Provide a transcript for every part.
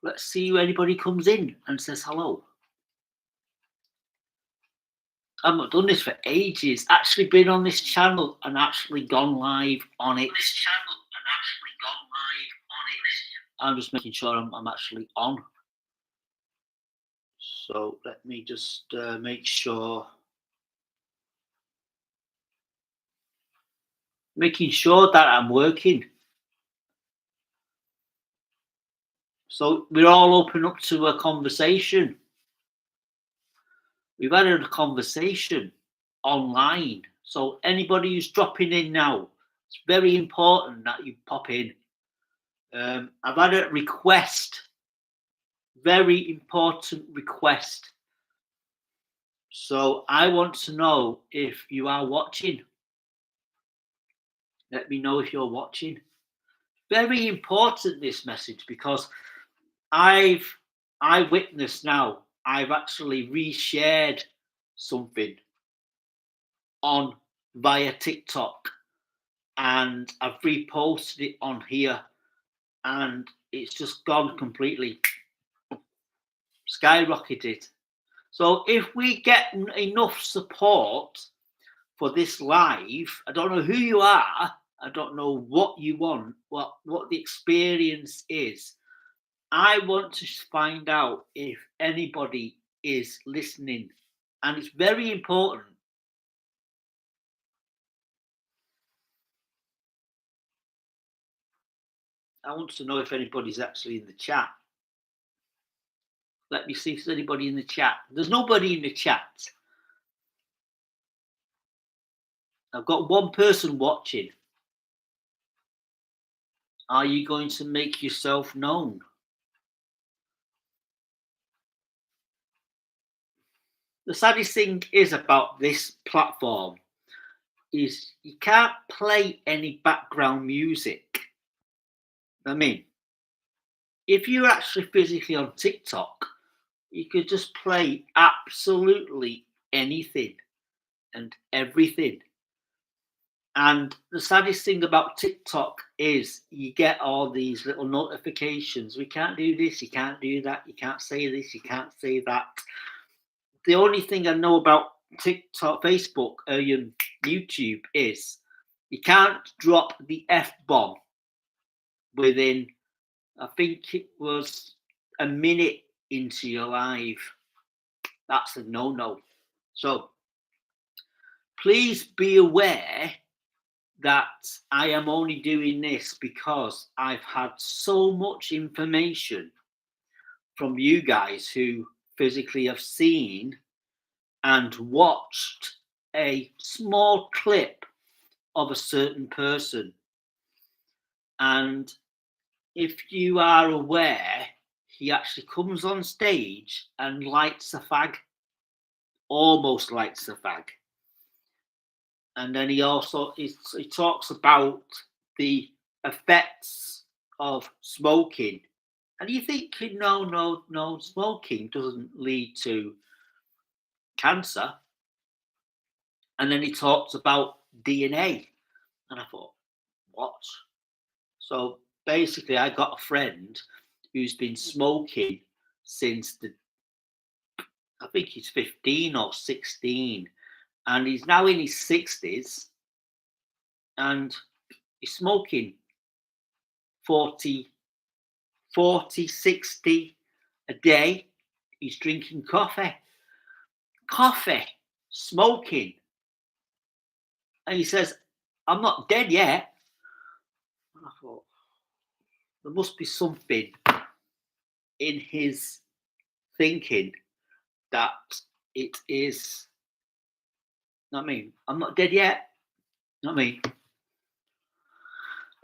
Let's see if anybody comes in and says hello. I've not done this for ages. Actually been on this channel and actually gone live on it. I'm just making sure I'm actually on. So let me just make sure. Making sure that I'm working. So we're all open up to a conversation. We've had a conversation online. So anybody who's dropping in now, it's very important that you pop in. I've had a request, very important request. So I want to know if you are watching. Let me know if you're watching. Very important, this message, because I witnessed now, I've actually reshared something on via TikTok and I've reposted it on here and it's just gone completely skyrocketed. So if we get enough support for this live, I don't know who you are, I don't know what you want, what the experience is. I want to find out if anybody is listening, and it's very important. I want to know if anybody's actually in the chat. Let me see if there's anybody in the chat. There's nobody in the chat. I've got one person watching. Are you going to make yourself known? The saddest thing is about this platform is you can't play any background music. I mean, if you're actually physically on TikTok, you could just play absolutely anything and everything. And the saddest thing about TikTok is you get all these little notifications. We can't do this, you can't do that, you can't say this, you can't say that. The only thing I know about TikTok, Facebook, YouTube is you can't drop the F-bomb within, I think it was a minute into your live. That's a no-no. So please be aware that I am only doing this because I've had so much information from you guys who physically have seen and watched a small clip of a certain person. And if you are aware, he actually comes on stage and lights a fag, almost lights a fag. And then he also he talks about the effects of smoking. And you think, no, smoking doesn't lead to cancer. And then he talks about DNA. And I thought, what? So basically, I got a friend who's been smoking since I think he's 15 or 16. And he's now in his 60s. And he's smoking 40, 60 a day. He's drinking coffee, smoking. And he says, I'm not dead yet. And I thought, there must be something in his thinking that it is, not me. I'm not dead yet. Not me.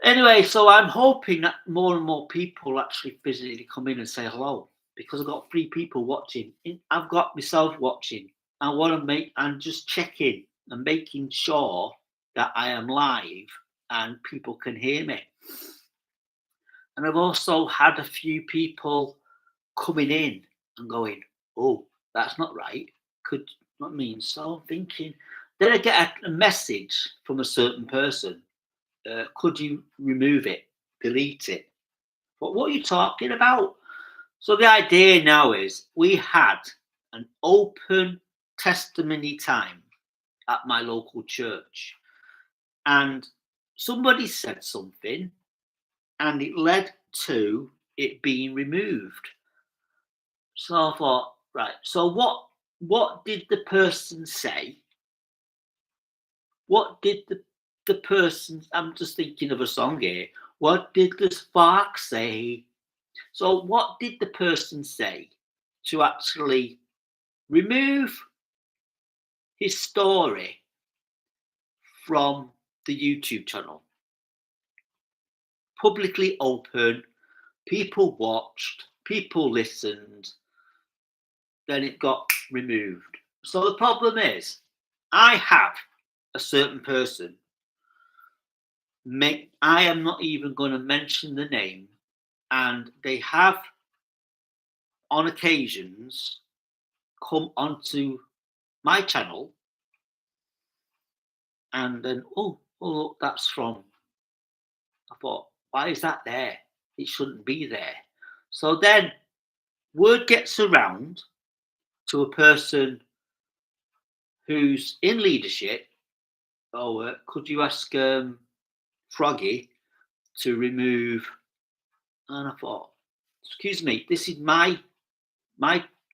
Anyway, so I'm hoping that more and more people actually physically come in and say hello, because I've got 3 people watching. I've got myself watching. I want to I'm just checking and making sure that I am live and people can hear me. And I've also had a few people coming in and going, oh, that's not right. Could not mean. So I'm thinking, then I get a message from a certain person. Could you remove it, delete it? But what are you talking about? So the idea now is we had an open testimony time at my local church, and somebody said something, and it led to it being removed. So I thought, right, so what did the person say? What did the person, I'm just thinking of a song here. What did the spark say? So what did the person say to actually remove his story from the YouTube channel? Publicly open, people watched, people listened, then it got removed. So the problem is, I have a certain person, I am not even going to mention the name, and they have on occasions come onto my channel and then, oh look, that's from, I thought, why is that there? It shouldn't be there. So then word gets around to a person who's in leadership. Oh, could you ask F.R.O.G to remove? And I thought, excuse me, this is my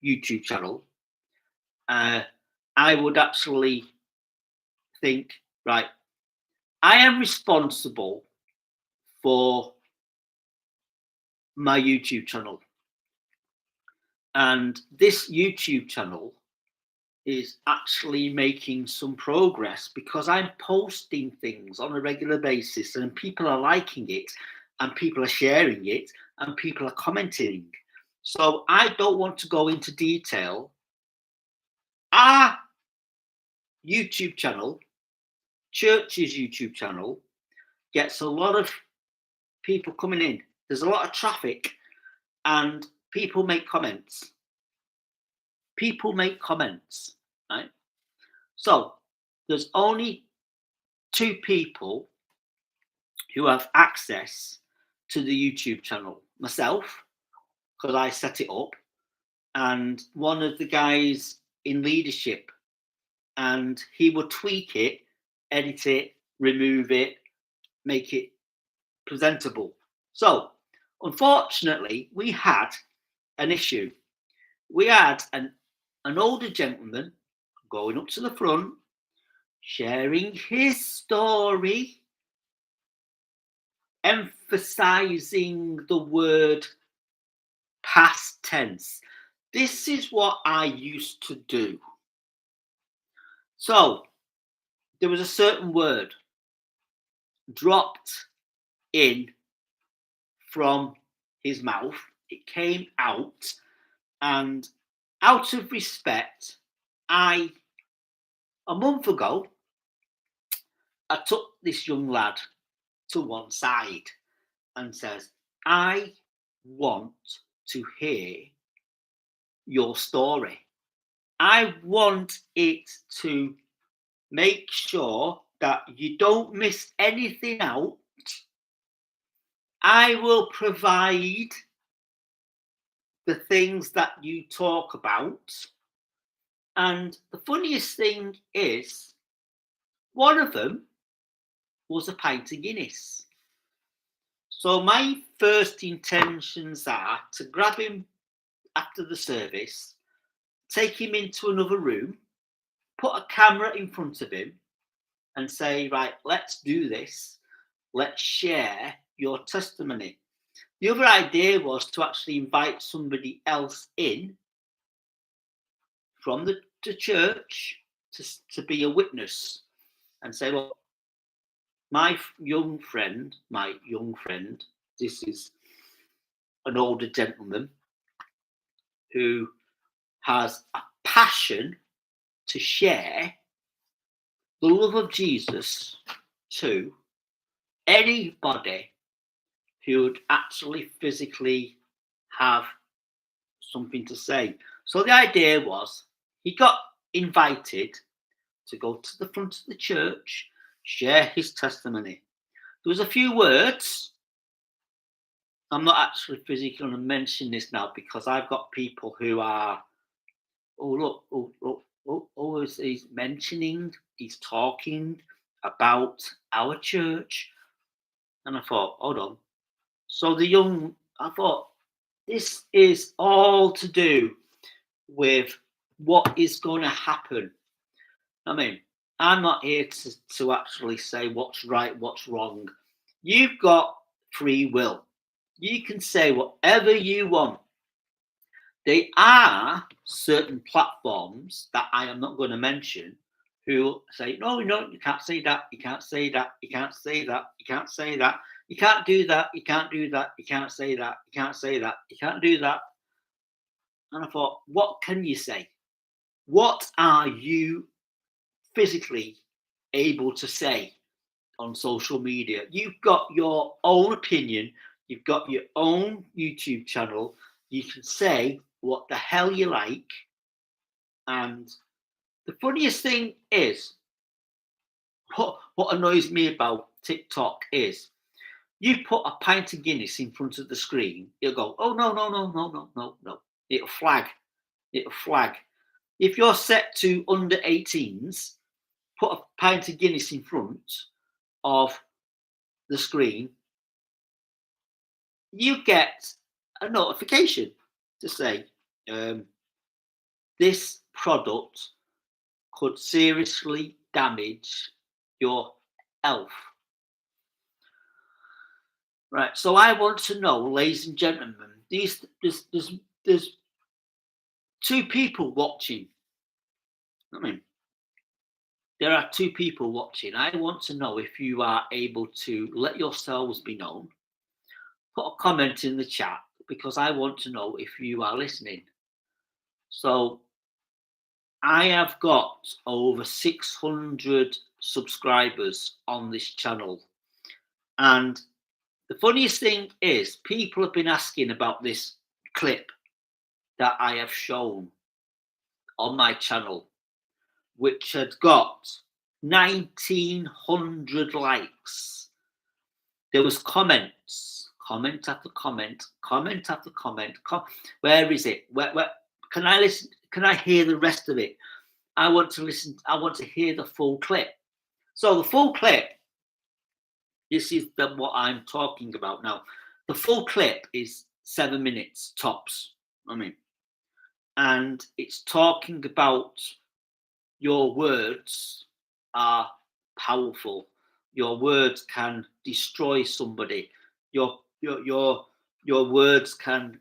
YouTube channel. I would actually think, right, I am responsible for my YouTube channel. And this YouTube channel is actually making some progress because I'm posting things on a regular basis and people are liking it and people are sharing it and people are commenting. So I don't want to go into detail. Our YouTube channel, church's YouTube channel, gets a lot of people coming in. There's a lot of traffic and people make comments. People make comments, right? So there's only 2 people who have access to the YouTube channel. Myself, because I set it up, and one of the guys in leadership, and he would tweak it, edit it, remove it, make it presentable. So unfortunately, we had an issue. We had an older gentleman going up to the front, sharing his story, emphasizing the word past tense. This is what I used to do. So there was a certain word dropped in from his mouth. It came out, and out of respect, a month ago, I took this young lad to one side and says, I want to hear your story. I want it to make sure that you don't miss anything out. I will provide the things that you talk about. And the funniest thing is, one of them was a pint of Guinness. So my first intentions are to grab him after the service, take him into another room, put a camera in front of him and say, right, let's do this. Let's share your testimony. The other idea was to actually invite somebody else in from the church to be a witness and say, well, my young friend, this is an older gentleman who has a passion to share the love of Jesus to anybody who would actually physically have something to say. So the idea was he got invited to go to the front of the church, share his testimony. There was a few words I'm not actually physically going to mention this now because I've got people who are, oh, look, he's mentioning, he's talking about our church. And I thought, hold on. So I thought, this is all to do with what is going to happen. I mean, I'm not here to actually say what's right, what's wrong. You've got free will. You can say whatever you want. There are certain platforms that I am not going to mention who say, no, you can't say that, you can't say that, you can't say that, you can't say that, you can't do that, you can't do that, you can't say that, you can't say that, you can't do that. And I thought, what can you say? What are you physically able to say on social media? You've got your own opinion, you've got your own YouTube channel, you can say what the hell you like. And the funniest thing is, what annoys me about TikTok is, you put a pint of Guinness in front of the screen, it'll go, oh, no, no, no, no, no, no, no. It'll flag. It'll flag. If you're set to under 18s, put a pint of Guinness in front of the screen, you get a notification to say, this product could seriously damage your health. Right. So I want to know, ladies and gentlemen, there's two people watching. I mean, there are two people watching. I want to know if you are able to let yourselves be known. Put a comment in the chat because I want to know if you are listening. So I have got over 600 subscribers on this channel. And the funniest thing is, people have been asking about this clip that I have shown on my channel, which had got 1,900 likes. There was comments, comment after comment, comment after comment. Where is it? Where can I listen? Can I hear the rest of it? I want to listen. I want to hear the full clip. So the full clip, this is what I'm talking about now. The full clip is 7 minutes tops. I mean, and it's talking about your words are powerful. Your words can destroy somebody. Your words can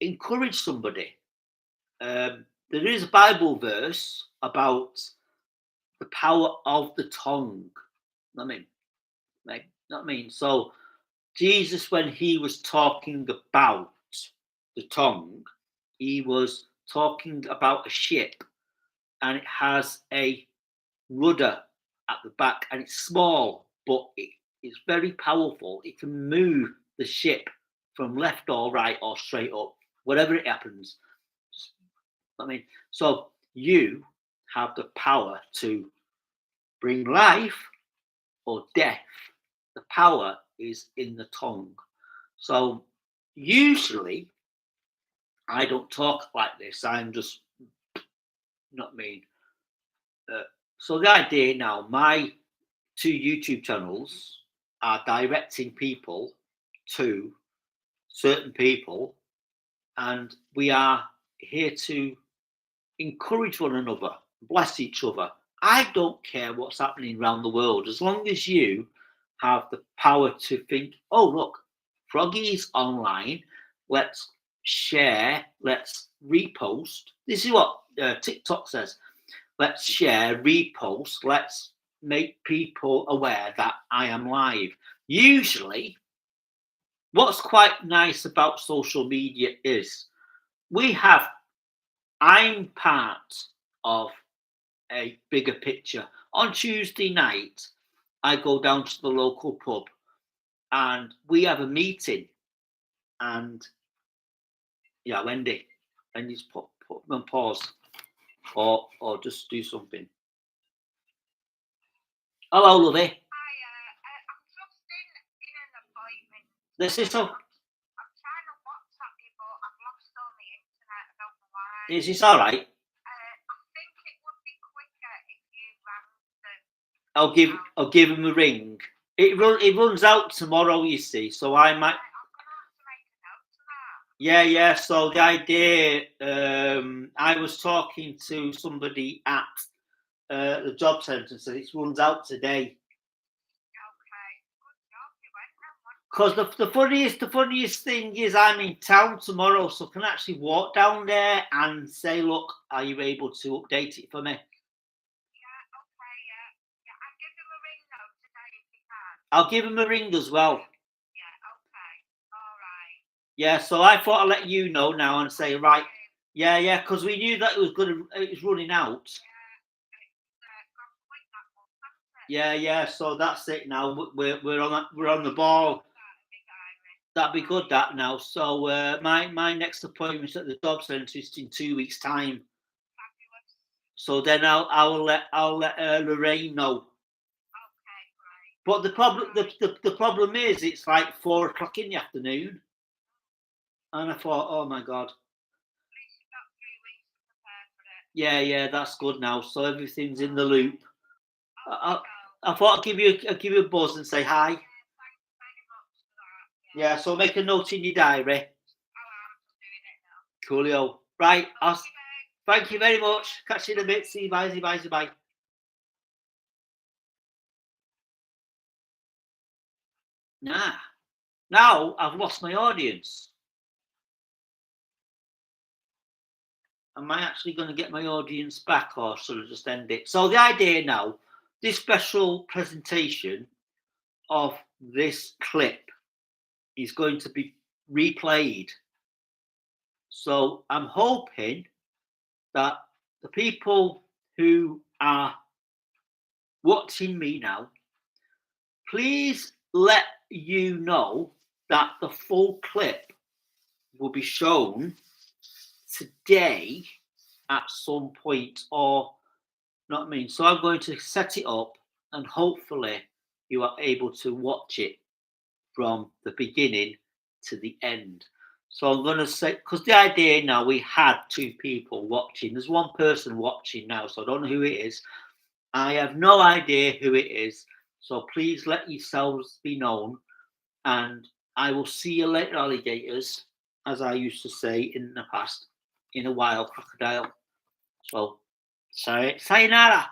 encourage somebody. There is a Bible verse about the power of the tongue. So Jesus, when he was talking about the tongue, he was talking about a ship, and it has a rudder at the back, and it's small, but it's very powerful. It can move the ship from left or right or straight up, whatever it happens. So you have the power to bring life or death. The power is in the tongue. So usually I don't talk like this. I'm just not mean. So the idea now, my two YouTube channels are directing people to certain people, and we are here to encourage one another, bless each other. I don't care what's happening around the world, as long as you have the power to think, oh, look, Froggy's online, let's share, let's repost. This is what TikTok says. Let's share, repost, let's make people aware that I am live. Usually, what's quite nice about social media is I'm part of a bigger picture. On Tuesday night, I go down to the local pub and we have a meeting. And yeah, Wendy, and you just put them on pause or just do something. Hello, lovey. I'm just in This is so. I'm trying to WhatsApp you, but I've lost all the internet. I don't know why. Is this all right? I think it would be quicker if you rang the. I'll give him a ring. It runs out tomorrow, you see. So I might. I'm gonna have to make a note of that. Yeah. So the idea, I was talking to somebody at the job centre, and said it runs out today. Because the funniest thing is I'm in town tomorrow, so I can actually walk down there and say, look, are you able to update it for me? Yeah, okay, yeah. I'll give him a ring though today if you can. I'll give him a ring as well. Yeah, okay, all right. Yeah, so I thought I'd let you know now and say, right, yeah, because we knew that it was running out. Yeah, so that's it now. We're on the ball. That'd be good, that now. So my next appointment at the job centre is in 2 weeks' time. So then I'll let Lorraine know. Okay, great. But the problem is it's like 4 o'clock in the afternoon, and I thought, oh my god. At least you've got 3 weeks to prepare for it. Yeah, that's good now. So everything's in the loop. I thought I'd give you a buzz and say hi. Yeah, thanks very much for that. Yeah, so make a note in your diary. I'm doing it now. Coolio. Right, thank you very much. Catch you in a bit. See you, bye. Now I've lost my audience. Am I actually going to get my audience back, or should I just end it? So the idea now, this special presentation of this clip is going to be replayed. So I'm hoping that the people who are watching me now, please let you know that the full clip will be shown today at some point, or not me. So I'm going to set it up, and hopefully you are able to watch it from the beginning to the end. So I'm going to say, because the idea now, we had 2 people watching. There's 1 person watching now, so I don't know who it is. I have no idea who it is. So please let yourselves be known. And I will see you later, alligators, as I used to say in the past, in a while, crocodile. So, sayonara.